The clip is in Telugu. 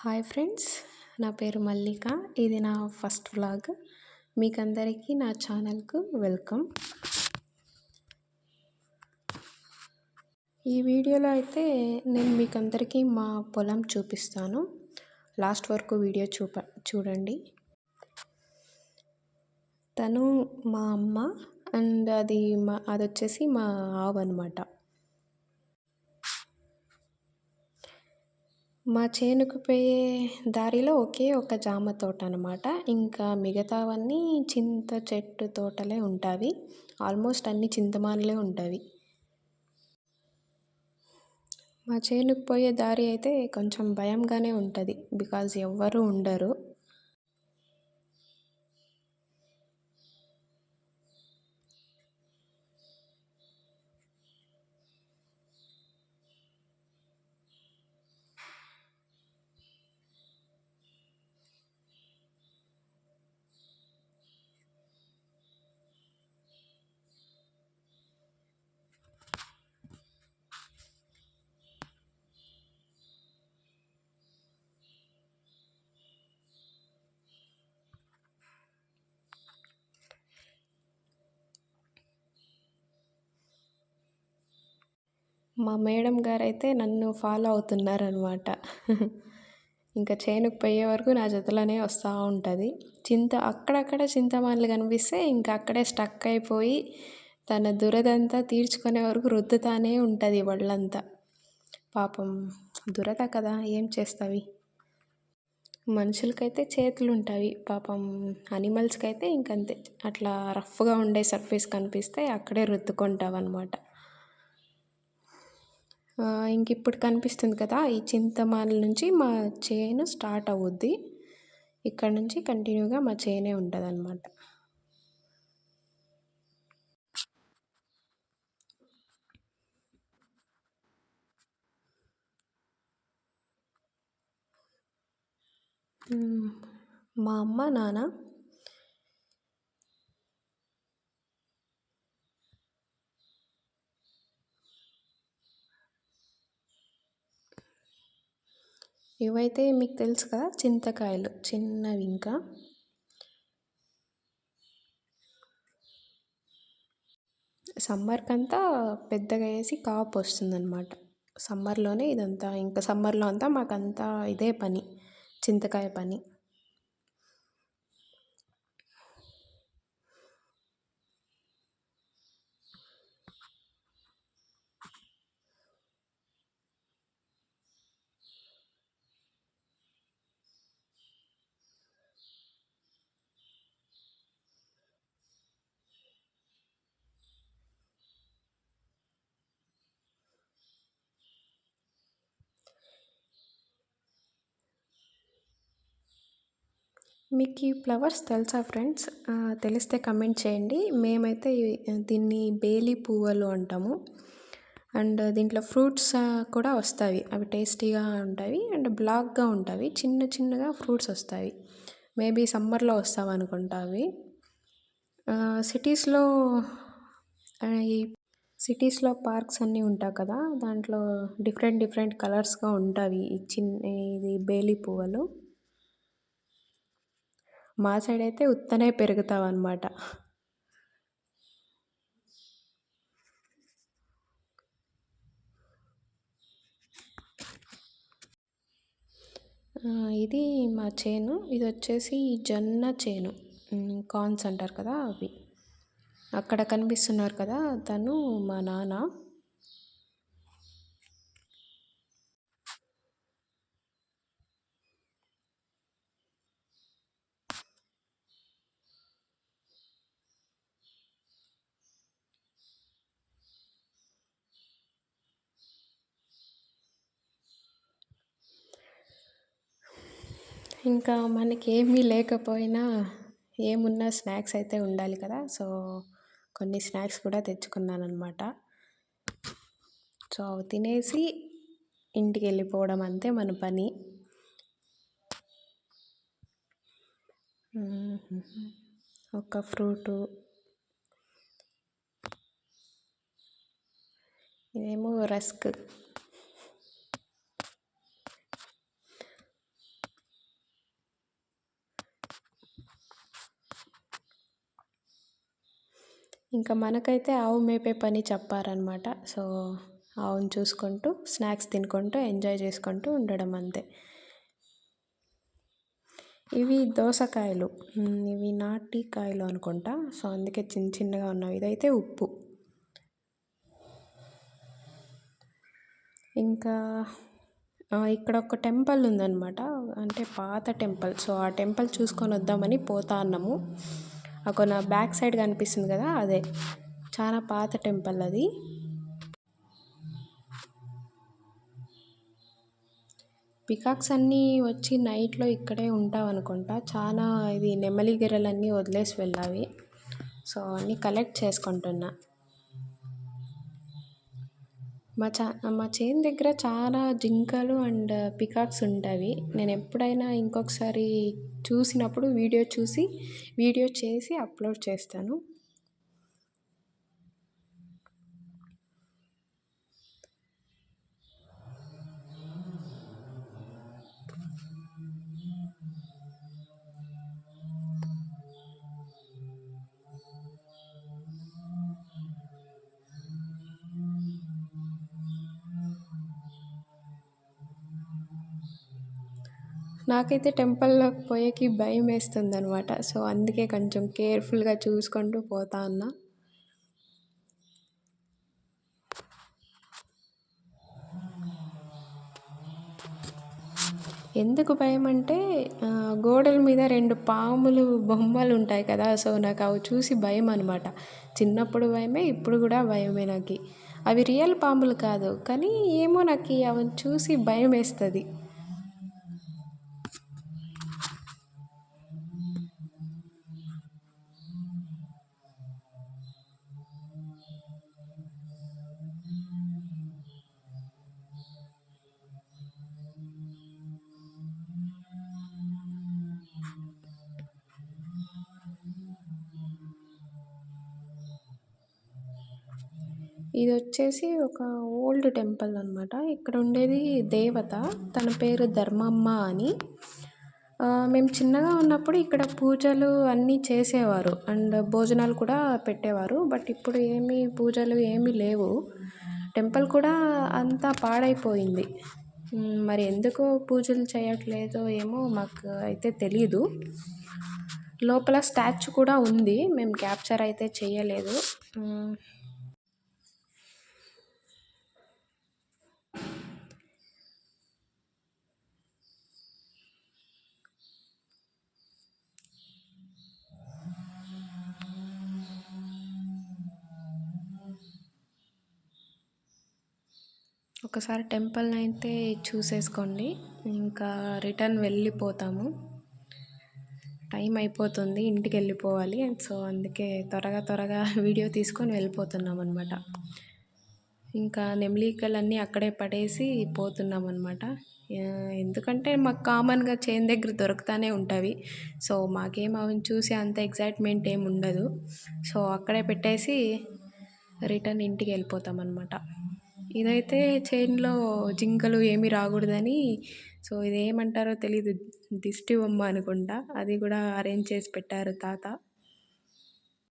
హాయ్ ఫ్రెండ్స్, నా పేరు మల్లిక. ఇది నా ఫస్ట్ వ్లాగ్. మీకందరికీ నా ఛానల్కు వెల్కమ్. ఈ వీడియోలో అయితే నేను మీకందరికీ మా పొలం చూపిస్తాను. లాస్ట్ వరకు వీడియో చూడండి. తను మా అమ్మ అండ్ అది వచ్చేసి మా ఆవు అనమాట. మా చేనుకు పోయే దారిలో ఒకే ఒక జామ తోట అనమాట. ఇంకా మిగతావన్నీ చింత చెట్టు తోటలే ఉంటాయి. ఆల్మోస్ట్ అన్ని చింతమానులే ఉంటాయి. మా చేనుకు పోయే దారి అయితే కొంచెం భయంగానే ఉంటుంది, బికాజ్ ఎవ్వరూ ఉండరు. మా మేడం గారు అయితే నన్ను ఫాలో అవుతున్నారనమాట. ఇంకా చేనుకు పోయే వరకు నా జతలోనే వస్తూ ఉంటుంది. అక్కడక్కడ చింతమానులు కనిపిస్తే ఇంకా అక్కడే స్టక్ అయిపోయి తన దురదంతా తీర్చుకునే వరకు రుద్దుతానే ఉంటుంది ఒళ్ళంతా. పాపం దురద కదా, ఏం చేస్తావి. మనుషులకైతే చేతులు ఉంటాయి, పాపం అనిమల్స్కి అయితే ఇంకంతే. అట్లా రఫ్గా ఉండే సర్ఫేస్ కనిపిస్తే అక్కడే రుద్దుకుంటావు అనమాట. ఇంక ఇప్పుడు కనిపిస్తుంది కదా, ఈ చింతమానుల నుంచి మా చేను స్టార్ట్ అవుద్ది. ఇక్కడ నుంచి కంటిన్యూగా మా చేనే ఉంటుంది అనమాట. మా అమ్మ నాన్న ఇవైతే మీకు తెలుసు కదా, చింతకాయలు చిన్నవి. ఇంకా సమ్మర్కంతా పెద్దగా వేసి కాపు వస్తుందన్నమాట. సమ్మర్లోనే ఇదంతా, ఇంకా సమ్మర్లో అంతా మాకంతా ఇదే పని, చింతకాయ పని. మీకు ఈ ఫ్లవర్స్ తెలుసా ఫ్రెండ్స్? తెలిస్తే కమెంట్ చేయండి. మేమైతే దీన్ని బేలి పువ్వులు అంటాము. అండ్ దీంట్లో ఫ్రూట్స్ కూడా వస్తాయి. అవి టేస్టీగా ఉంటాయి అండ్ బ్లాక్గా ఉంటాయి. చిన్న చిన్నగా ఫ్రూట్స్ వస్తాయి. మేబీ సమ్మర్లో వస్తావు అనుకుంటా అవి. సిటీస్లో పార్క్స్ అన్నీ ఉంటాయి కదా, దాంట్లో డిఫరెంట్ కలర్స్గా ఉంటాయి ఇది బేలి పువ్వులు. మా సైడ్ అయితే ఉత్తనే పెరుగుతావు అనమాట. ఇది మా చేను. ఇది వచ్చేసి జొన్న చేను, కార్న్స్ అంటారు కదా అవి. అక్కడ కనిపిస్తున్నారు కదా, తను మా నాన్న. ఇంకా మనకి ఏమీ లేకపోయినా, ఏమున్నా స్నాక్స్ అయితే ఉండాలి కదా. సో కొన్ని స్నాక్స్ కూడా తెచ్చుకున్నాను అనమాట. సో అవి తినేసి ఇంటికి వెళ్ళిపోవడం అంతే మన పని. ఒక ఫ్రూటు, ఇదేమో రస్క్. ఇంకా మనకైతే ఆవు మేపే పని చెప్పారనమాట. సో, ఆవును చూసుకుంటూ, స్నాక్స్ తినుకుంటూ, ఎంజాయ్ చేసుకుంటూ ఉండడం అంతే. ఇవి దోసకాయలు. ఇవి నాటి కాయలు అనుకుంటా. సో, అందుకే చిన్న చిన్నగా ఉన్నవి. ఇదైతే ఉప్పు. ఇంకా ఇక్కడ ఒక టెంపుల్ ఉందనమాట. అంటే పాత టెంపుల్. సో, ఆ టెంపుల్ చూసుకొని వద్దామని పోతా అన్నాము. నా బ్యాక్ సైడ్ కనిపిస్తుంది కదా, అదే చాలా పాత టెంపుల్ అది. పికాక్స్ అన్నీ వచ్చి నైట్లో ఇక్కడే ఉంటావనుకుంటా. చాలా ఇది నెమలి గిర్రలన్నీ వదిలేసి వెళ్ళావి. సో, అన్నీ కలెక్ట్ చేసుకుంటున్నా. మా చేను దగ్గర చాలా జింకలు అండ్ పికాక్స్ ఉంటాయి. నేను ఎప్పుడైనా ఇంకొకసారి చూసినప్పుడు వీడియో చేసి అప్లోడ్ చేస్తాను. నాకైతే టెంపుల్లోకి పోయేకి భయం వేస్తుందనమాట. సో, అందుకే కొంచెం కేర్ఫుల్గా చూసుకుంటూ పోతా ఉన్నా. ఎందుకు భయం అంటే గోడల మీద 2 పాములు బొమ్మలు ఉంటాయి కదా. సో, నాకు అవి చూసి భయం అనమాట. చిన్నప్పుడు భయమే, ఇప్పుడు కూడా భయమే నాకు. అవి రియల్ పాములు కాదు, కానీ ఏమో నాకు అవి చూసి భయం వేస్తుంది. ఇది వచ్చేసి ఒక ఓల్డ్ టెంపుల్ అనమాట. ఇక్కడ ఉండేది దేవత, తన పేరు ధర్మమ్మ అని. మేము చిన్నగా ఉన్నప్పుడు ఇక్కడ పూజలు అన్నీ చేసేవారు అండ్ భోజనాలు కూడా పెట్టేవారు. బట్ ఇప్పుడు పూజలు ఏమీ లేవు. టెంపుల్ కూడా అంతా పాడైపోయింది. మరి ఎందుకు పూజలు చేయట్లేదో ఏమో మాకు అయితే తెలీదు. లోపల స్టాచ్యూ కూడా ఉంది, మేము క్యాప్చర్ అయితే చేయలేదు. ఒకసారి టెంపుల్ని అయితే చూసేసుకోండి, ఇంకా రిటర్న్ వెళ్ళిపోతాము. టైం అయిపోతుంది, ఇంటికి వెళ్ళిపోవాలి. సో, అందుకే త్వరగా వీడియో తీసుకొని వెళ్ళిపోతున్నాం అనమాట. ఇంకా నెమలికలన్నీ అక్కడే పడేసి పోతున్నాం అనమాట. ఎందుకంటే మాకు కామన్గా చేను దగ్గర దొరుకుతూనే ఉంటాయి. సో, మాకేం అవి చూసి అంత ఎగ్జైట్మెంట్ ఏమి ఉండదు. సో, అక్కడే పెట్టేసి రిటర్న్ ఇంటికి వెళ్ళిపోతాం అనమాట. ఇదైతే చేనులో జింకలు ఏమీ రాకూడదని, సో, ఇదేమంటారో తెలీదు, దిష్టి బొమ్మ అనుకుంటా. అది కూడా అరేంజ్ చేసి పెట్టారు తాత.